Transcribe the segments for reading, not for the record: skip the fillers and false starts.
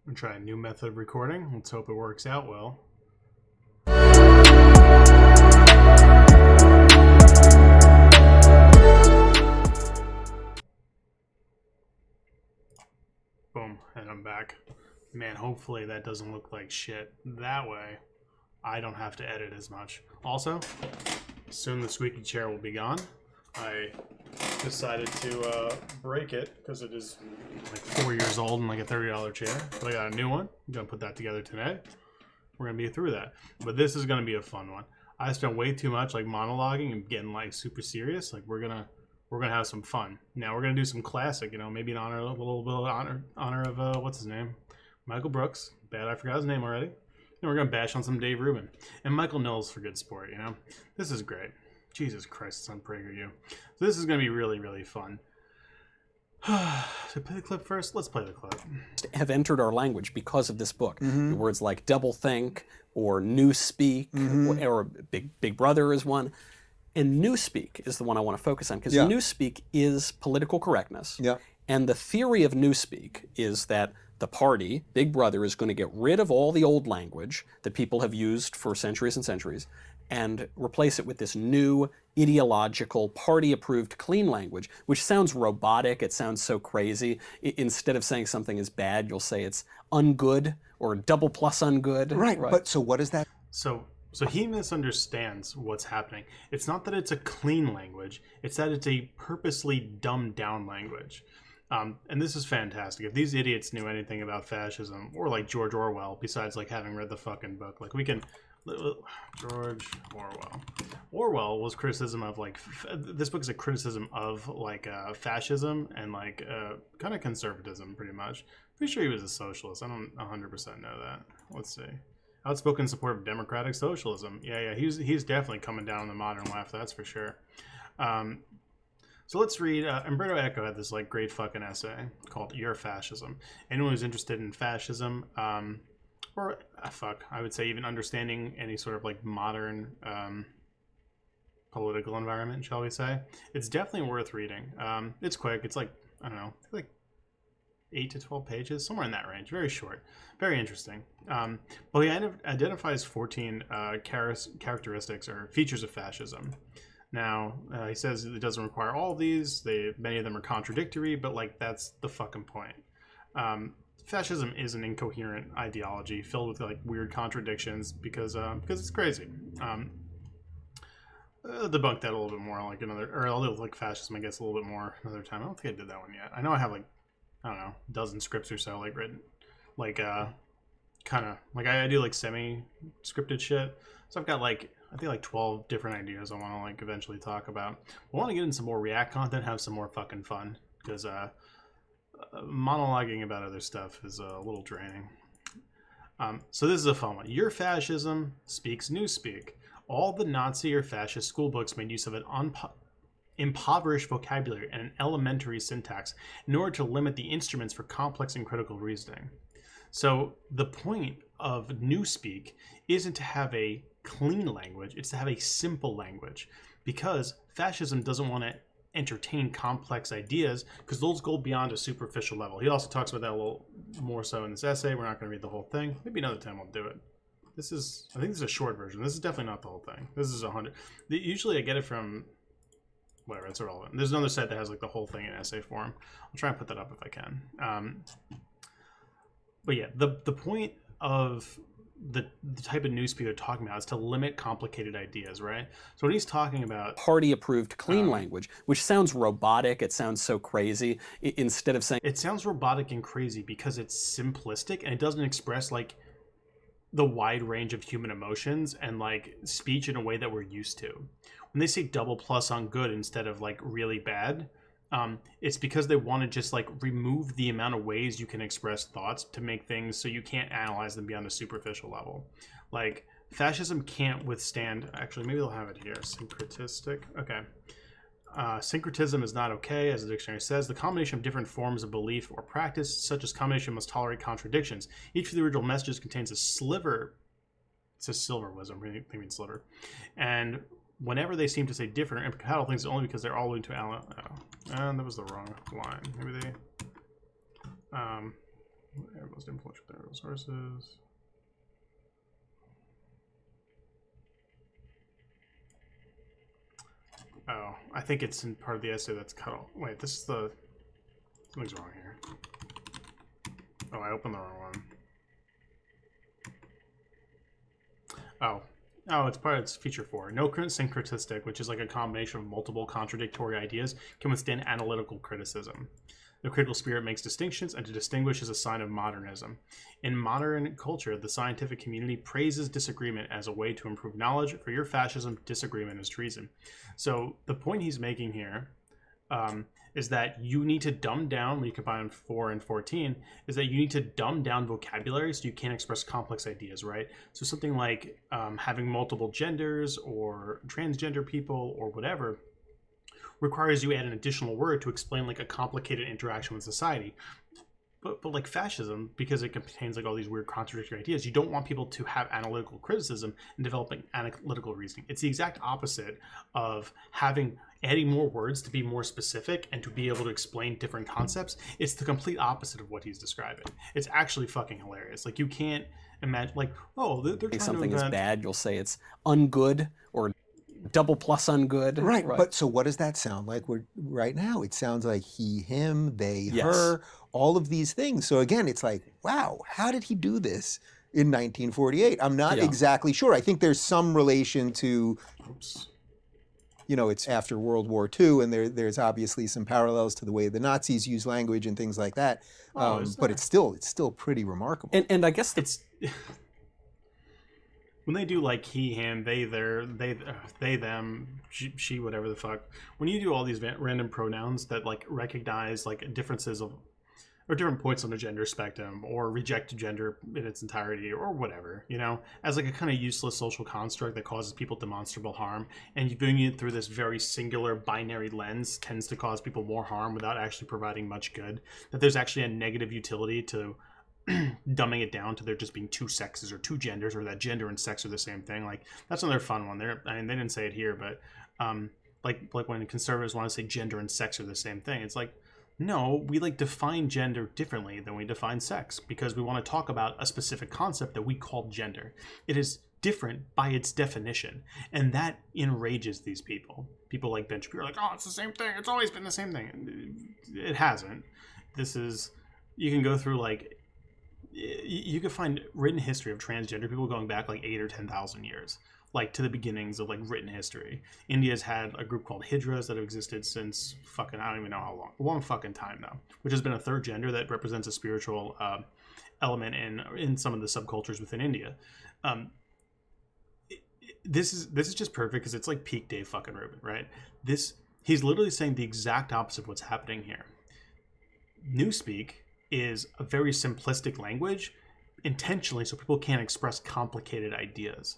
I'm trying a new method of recording. Let's hope it works out well. Boom, and I'm back. Man, hopefully that doesn't look like shit. That way, I don't have to edit as much. Also, soon the squeaky chair will be gone. I decided to break it because it is like 4 years old and like a $30 chair. But I got a new one. I'm gonna put that together today. We're gonna be through that. But this is gonna be a fun one. I spent way too much like monologuing and getting like super serious. Like we're gonna have some fun. Now we're gonna do some classic. You know, maybe in honor, a little bit of honor of what's his name, Michael Brooks. Bad, I forgot his name already. And we're gonna bash on some Dave Rubin and Michael Knowles for good sport. You know, this is great. Jesus Christ, it's on PragerU. So this is going to be really, really fun. Should I play the clip first? Let's play the clip. Have entered our language because of this book. The words like doublethink or newspeak or Big Brother is one. And newspeak is the one I want to focus on because newspeak is political correctness. Yeah. And the theory of newspeak is that the party, Big Brother, is going to get rid of all the old language that people have used for centuries and centuries and replace it with this new ideological party-approved clean language, which sounds robotic. It sounds so crazy. Instead of saying something is bad, you'll say it's ungood or double plus ungood. Right. But so what is that? So he misunderstands what's happening. It's not that it's a clean language. It's that it's a purposely dumbed down language. And this is fantastic. If these idiots knew anything about fascism or like George Orwell, besides like having read the fucking book, like we can... George Orwell. Orwell was criticism of like this book is a criticism of like fascism and like kind of conservatism, pretty much. Pretty sure he was a socialist. I don't 100% know that. Let's see. Outspoken support of democratic socialism. Yeah. He's definitely coming down on the modern left. That's for sure. So let's read. Umberto Eco had this like great fucking essay called "Your Fascism." Anyone who's interested in fascism. Or I would say even understanding any sort of like modern political environment, shall we say? It's definitely worth reading. It's quick. It's like I don't know, like 8 to 12 pages, somewhere in that range. Very short, very interesting. But he identifies 14 characteristics or features of fascism. Now he says it doesn't require all of these. Many of them are contradictory, but like that's the fucking point. Fascism is an incoherent ideology filled with like weird contradictions because it's crazy. Debunk that a little bit more like I'll deal with like fascism I guess a little bit more another time. I don't think I did that one yet. I know I have like I don't know a dozen scripts or so like written like kind of like I do like semi-scripted shit. So I've got like I think like 12 different ideas I want to like eventually talk about. I want to get in some more React content, have some more fucking fun because monologuing about other stuff is a little draining. So this is a fun one. Your fascism speaks newspeak. All the Nazi or fascist school books made use of an impoverished vocabulary and an elementary syntax in order to limit the instruments for complex and critical reasoning. So the point of newspeak isn't to have a clean language, it's to have a simple language because fascism doesn't want to entertain complex ideas because those go beyond a superficial level. He also talks about that a little more so in this essay. We're not going to read the whole thing. Maybe another time we'll do it. I think this is a short version. This is definitely not the whole thing. This is 100. Usually I get it from whatever, it's irrelevant. There's another site that has like the whole thing in essay form. I'll try and put that up if I can. But yeah, the point of the type of newspeak they're talking about is to limit complicated ideas, right? So when he's talking about party-approved clean language, which sounds robotic, it sounds so crazy. Instead of saying it sounds robotic and crazy because it's simplistic and it doesn't express like the wide range of human emotions and like speech in a way that we're used to. When they say double plus on good instead of like really bad, it's because they want to just like remove the amount of ways you can express thoughts to make things so you can't analyze them beyond a superficial level. Like fascism can't withstand, actually maybe they'll have it here, syncretistic. Okay. Syncretism is not okay, as the dictionary says. The combination of different forms of belief or practice, such as combination, must tolerate contradictions. Each of the original messages contains a sliver. It says silver wisdom, they mean sliver. And whenever they seem to say different or incompatible things, it's only because they're all alluding to that was the wrong line. Maybe they Most influential theoretical sources. Oh, I think it's in part of the essay that's cut off. Wait, this is the... Something's wrong here. Oh, I opened the wrong one. Oh, it's part of its feature 4. No syncretistic, which is like a combination of multiple contradictory ideas, can withstand analytical criticism. The critical spirit makes distinctions, and to distinguish is a sign of modernism. In modern culture, the scientific community praises disagreement as a way to improve knowledge. For your fascism, disagreement is treason. So the point he's making here is that you need to dumb down, when you combine 4 and 14, is that you need to dumb down vocabulary so you can't express complex ideas, right? So something like having multiple genders or transgender people or whatever requires you add an additional word to explain like a complicated interaction with society. But like fascism, because it contains like all these weird contradictory ideas, you don't want people to have analytical criticism and developing analytical reasoning. It's the exact opposite of adding more words to be more specific and to be able to explain different concepts. It's the complete opposite of what he's describing. It's actually fucking hilarious. Like you can't imagine, like, oh, they're trying something to is bad, you'll say it's ungood or double plus ungood. Right. But so what does that sound like right now? It sounds like he, him, they, Yes. her, all of these things. So again, it's like, wow, how did he do this in 1948? I'm not exactly sure. I think there's some relation to, it's after World War II, and there's obviously some parallels to the way the Nazis use language and things like that. But it's still pretty remarkable. And I guess it's when they do like he, him, they, their, they, them, she, whatever the fuck. When you do all these random pronouns that like recognize like differences of or different points on the gender spectrum or reject gender in its entirety or whatever, as like a kind of useless social construct that causes people demonstrable harm, and you bring it through this very singular binary lens tends to cause people more harm without actually providing much good, that there's actually a negative utility to dumbing it down to there just being two sexes or two genders, or that gender and sex are the same thing. Like that's another fun one. They didn't say it here, but like when conservatives want to say gender and sex are the same thing, it's like, no, we like define gender differently than we define sex because we want to talk about a specific concept that we call gender. It is different by its definition, and that enrages these people. People like Ben Shapiro are like, oh, it's the same thing. It's always been the same thing. It hasn't. You can go through like, you could find written history of transgender people going back like 8,000 or 10,000 years, like to the beginnings of like written history. India's had a group called Hijras that have existed since fucking, I don't even know how long, a long fucking time now, which has been a third gender that represents a spiritual element in some of the subcultures within India. This is just perfect because it's like peak Dave fucking Rubin, right? He's literally saying the exact opposite of what's happening here. Newspeak is a very simplistic language intentionally so people can't express complicated ideas.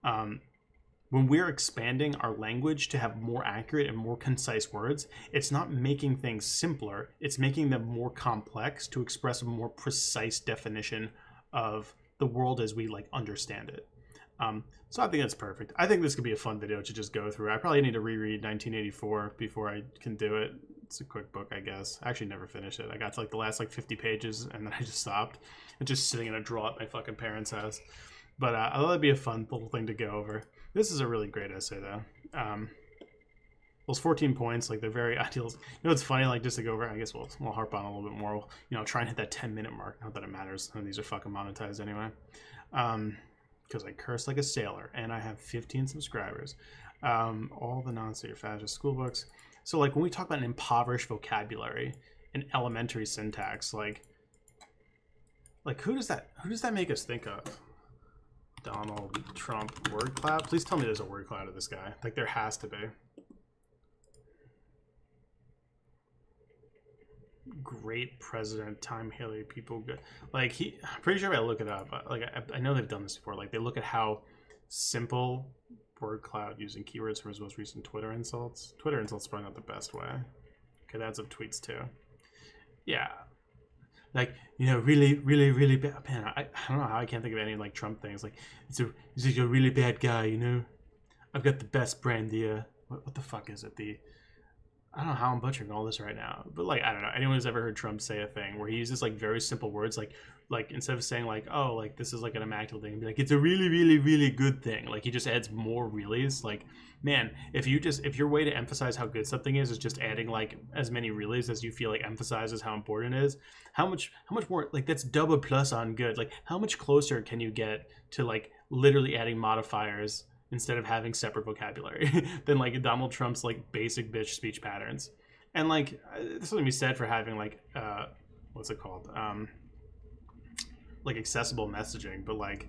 When we're expanding our language to have more accurate and more concise words, it's not making things simpler, it's making them more complex to express a more precise definition of the world as we like understand it. So I think that's perfect. I think this could be a fun video to just go through. I probably need to reread 1984 before I can do it. It's a quick book, I guess. I actually never finished it. I got to like the last like 50 pages and then I just stopped. It's just sitting in a drawer at my fucking parents' house. But I thought it'd be a fun little thing to go over. This is a really great essay, though. Those 14 points, like they're very ideal. It's funny, like just to go over. I guess we'll harp on a little bit more. We'll, try and hit that 10-minute mark. Not that it matters. None of these are fucking monetized anyway. Because I curse like a sailor, and I have 15 subscribers. All the Nazi or fascist school books. So, like when we talk about an impoverished vocabulary, an elementary syntax, like who does that make us think of? Donald Trump word cloud? Please tell me there's a word cloud of this guy. Like there has to be. Great president, time Hillary, people good. Like I'm pretty sure if I look it up, like I know they've done this before. Like they look at how simple word cloud using keywords for his most recent Twitter insults. Twitter insults probably not the best way. Okay, that's of tweets too. Yeah. Like, really, really, really bad. Man, I don't know how I can't think of any like Trump things. Like, he's a really bad guy, I've got the best brand. What the fuck is it? I don't know how I'm butchering all this right now, but like I don't know. Anyone who's ever heard Trump say a thing where he uses like very simple words, like instead of saying like, oh, like this is like an immaculate thing, be like it's a really, really, really good thing. Like he just adds more reallys. Like, man, if your way to emphasize how good something is just adding like as many reallys as you feel like emphasizes how important it is, how much more, like that's double plus on good. Like how much closer can you get to like literally adding modifiers instead of having separate vocabulary than like Donald Trump's like basic bitch speech patterns. And like there's something to be said for having like what's it called, like accessible messaging. But like,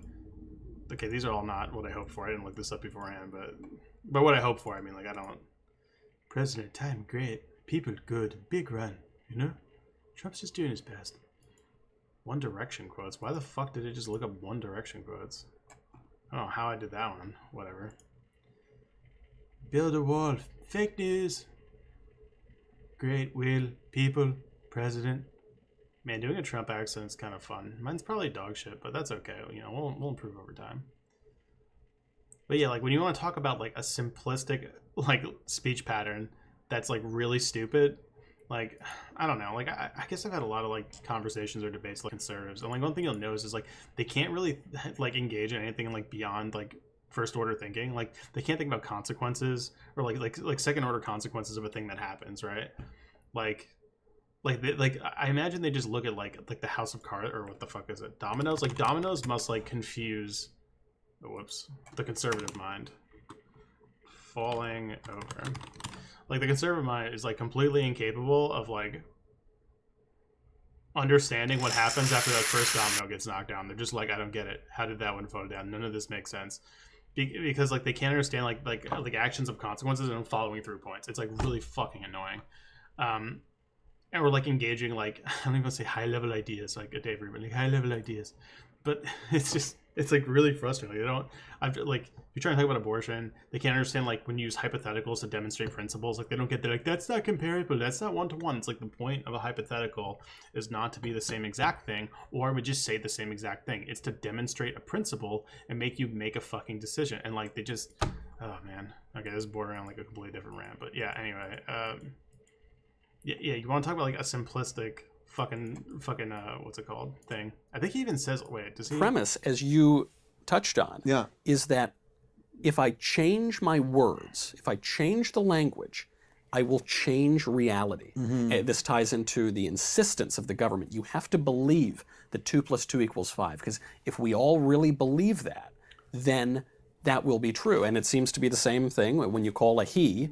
okay, these are all not what I hoped for. I didn't look this up beforehand, but what I hope for, I mean, like, I don't, president time great, people good, big run, you know, Trump's just doing his best. One Direction quotes. Why the fuck did it just look up One Direction quotes? I don't know how I did that one. Whatever. Build a wall. Fake news. Great will. People. President. Man, doing a Trump accent is kind of fun. Mine's probably dog shit, but that's okay. You know, we'll improve over time. But yeah, like when you want to talk about like a simplistic like speech pattern that's like really stupid, like I don't know, like I guess I've had a lot of like conversations or debates like conservatives, and like one thing you'll notice is like they can't really like engage in anything like beyond like first order thinking. Like they can't think about consequences or like second order consequences of a thing that happens, right? Like I imagine they just look at like the House of Cards, or what the fuck is it, dominoes. Like dominoes must like confuse the conservative mind. Falling over. Like the conservative mind is like completely incapable of like understanding what happens after that first domino gets knocked down. They're just like, I don't get it. How did that one fall down? None of this makes sense. Because like they can't understand like actions of consequences and following through points. It's like really fucking annoying. And we're like engaging like, I don't even want to say high level ideas, like a Dave Rubin, like high level ideas, but it's like really frustrating. They don't, like you're trying to talk about abortion, they can't understand like when you use hypotheticals to demonstrate principles. Like they don't get, they're like, that's not comparable, that's not one-to-one. It's like the point of a hypothetical is not to be the same exact thing, or would just say the same exact thing. It's to demonstrate a principle and make you make a fucking decision. And like they just, oh man, okay, this is bordering on like a completely different rant, but yeah, anyway, yeah, you want to talk about like a simplistic fucking what's it called thing? I think he even says, wait, does he? Premise, as you touched on, Yeah. is that if I change my words, if I change the language, I will change reality. This ties into the insistence of the government. You have to believe that 2 + 2 = 5, because if we all really believe that, then that will be true. And it seems to be the same thing when you call a he,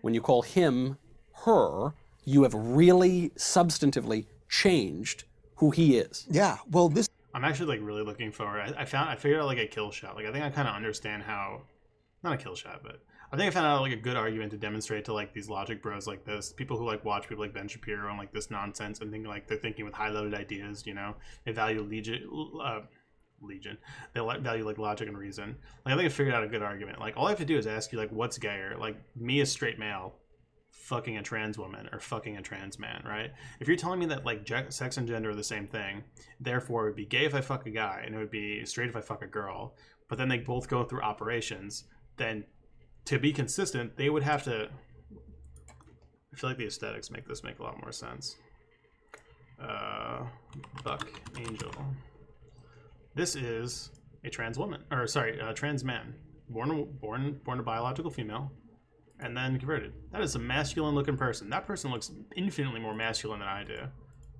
when you call him, her, you have really substantively changed who he is. Yeah. Well, this. I'm actually like really looking forward. I figured out like a kill shot. Like I think I kind of understand how, not a kill shot, but I think I found out like a good argument to demonstrate to like these logic bros like this, people who like watch people like Ben Shapiro and like this nonsense and think like they're thinking with high level ideas. You know, they value legion. They value like logic and reason. Like I think I figured out a good argument. Like all I have to do is ask you like what's gayer, like me a straight male fucking a trans woman or fucking a trans man, right? If you're telling me that like sex and gender are the same thing, therefore it would be gay if I fuck a guy and it would be straight if I fuck a girl, but then they both go through operations, then to be consistent they would have to, I feel like the aesthetics make this make a lot more sense. Buck Angel, this is a trans woman, or sorry, a trans man, born a biological female and then converted. That is a masculine looking person. That person looks infinitely more masculine than I do.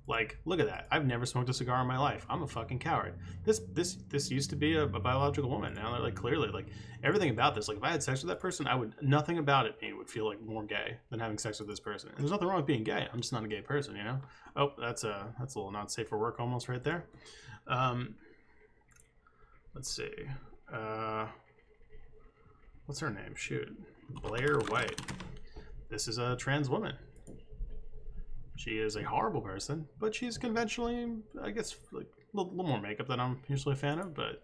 Like, look at that. I've never smoked a cigar in my life. I'm a fucking coward. This used to be a biological woman. Now they're like clearly like everything about this. Like if I had sex with that person, nothing about it would feel like more gay than having sex with this person. And there's nothing wrong with being gay. I'm just not a gay person, you know? Oh, that's a little not safe for work almost right there. Let's see. What's her name? Shoot. Blair White. This is a trans woman. She is a horrible person, but she's conventionally, I guess, like a little more makeup than I'm usually a fan of, but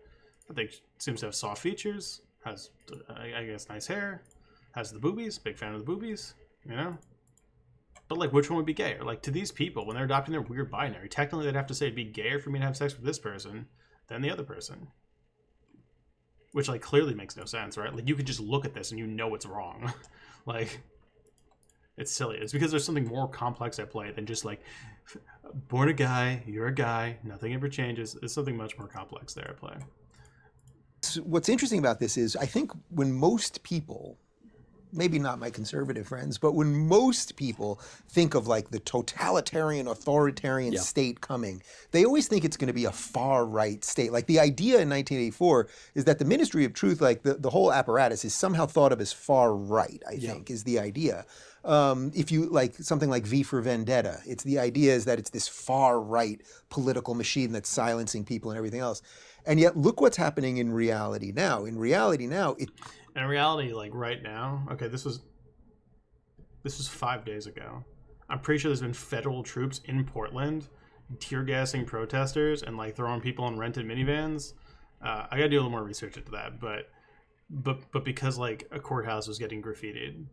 I think she seems to have soft features, has, I guess, nice hair, has the boobies, big fan of the boobies, you know? But, like, which one would be gayer? Like, to these people, when they're adopting their weird binary, technically they'd have to say it'd be gayer for me to have sex with this person than the other person. Which, like, clearly makes no sense, right? Like, you could just look at this and you know it's wrong. Like, It's silly. It's because there's something more complex at play than just like, born a guy, you're a guy, nothing ever changes. There's something much more complex there at play. What's interesting about this is I think when most people, maybe not my conservative friends, but when most people think of like the totalitarian, authoritarian state coming, they always think it's going to be a far right state. Like the idea in 1984 is that the Ministry of Truth, like the whole apparatus, is somehow thought of as far right, I think, is the idea. If you like something like V for Vendetta, it's the idea is that it's this far right political machine that's silencing people and everything else. And yet look what's happening in reality now. In reality now, in reality, like right now, okay, this was 5 days ago. I'm pretty sure there's been federal troops in Portland tear gassing protesters and like throwing people in rented minivans. I gotta do a little more research into that, but because like a courthouse was getting graffitied,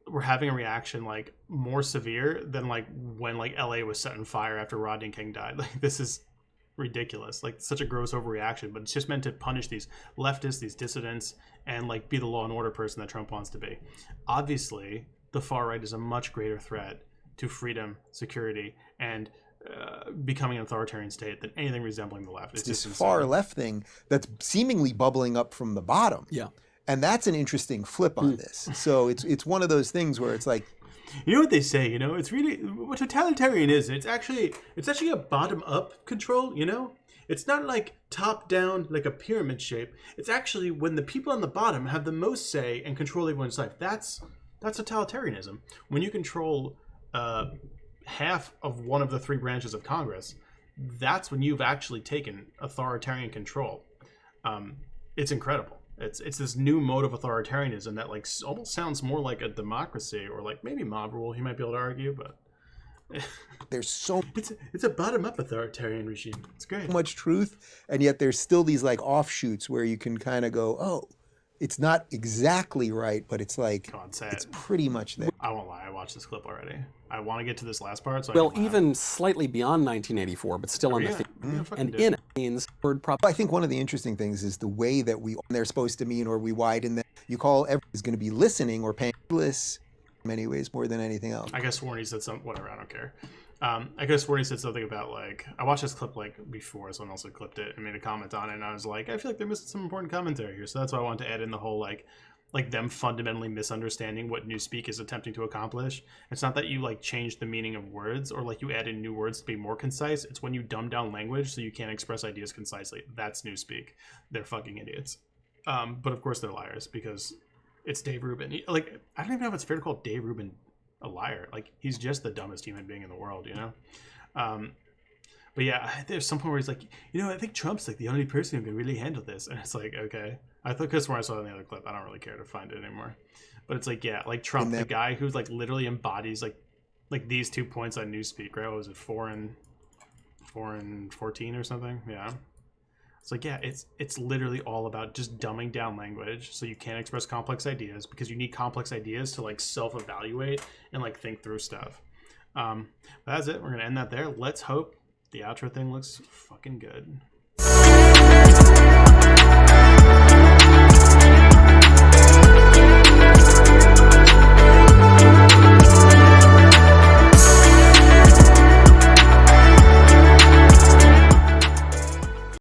we're having a reaction like more severe than like when like LA was set on fire after Rodney King died. Like this is ridiculous, like such a gross overreaction, but it's just meant to punish these leftists, these dissidents, and like be the law and order person that Trump wants to be. Obviously, the far right is a much greater threat to freedom, security, and becoming an authoritarian state than anything resembling the left. It's this far left thing that's seemingly bubbling up from the bottom. Yeah. And that's an interesting flip on this. So it's one of those things where it's like, you know what they say, you know, it's really what totalitarian is. It's actually a bottom up control, you know? It's not like top down like a pyramid shape. It's actually when the people on the bottom have the most say and control everyone's life. That's totalitarianism. When you control half of one of the three branches of Congress, that's when you've actually taken authoritarian control. It's incredible. It's this new mode of authoritarianism that like almost sounds more like a democracy or like maybe mob rule. He might be able to argue, but there's so it's a bottom up authoritarian regime. It's great. much truth, and yet there's still these like offshoots where you can kind of go, oh, it's not exactly right, but it's like it's pretty much there. I won't lie, I watched this clip already. I want to get to this last part. So well, even slightly beyond 1984, but still on the theme. And in it means word prop. I think one of the interesting things is the way that they're supposed to mean, or we widen that. You call everybody's going to be listening or paying listen in many ways more than anything else. I guess Warney said something. Whatever, I don't care. I guess Warney said something about like I watched this clip like before someone else had clipped it and made a comment on it, and I was like, I feel like they're missing some important commentary here. So that's why I wanted to add in the whole like them fundamentally misunderstanding what Newspeak is attempting to accomplish. It's not that you like change the meaning of words or like you add in new words to be more concise. It's when you dumb down language so you can't express ideas concisely. That's Newspeak. They're fucking idiots. But of course they're liars because it's Dave Rubin. Like I don't even know if it's fair to call Dave Rubin a liar. Like he's just the dumbest human being in the world, you know? But yeah, there's some point where he's like, you know, I think Trump's like the only person who can really handle this. And it's like, okay. I thought because when I saw it in the other clip, I don't really care to find it anymore. But it's like, yeah, like Trump, the guy who's like literally embodies like these 2 points on Newspeak, right? What was it, 4 and 14 or something? Yeah. It's like, yeah, it's literally all about just dumbing down language so you can't express complex ideas because you need complex ideas to like self-evaluate and like think through stuff. But that's it. We're gonna end that there. Let's hope the outro thing looks fucking good.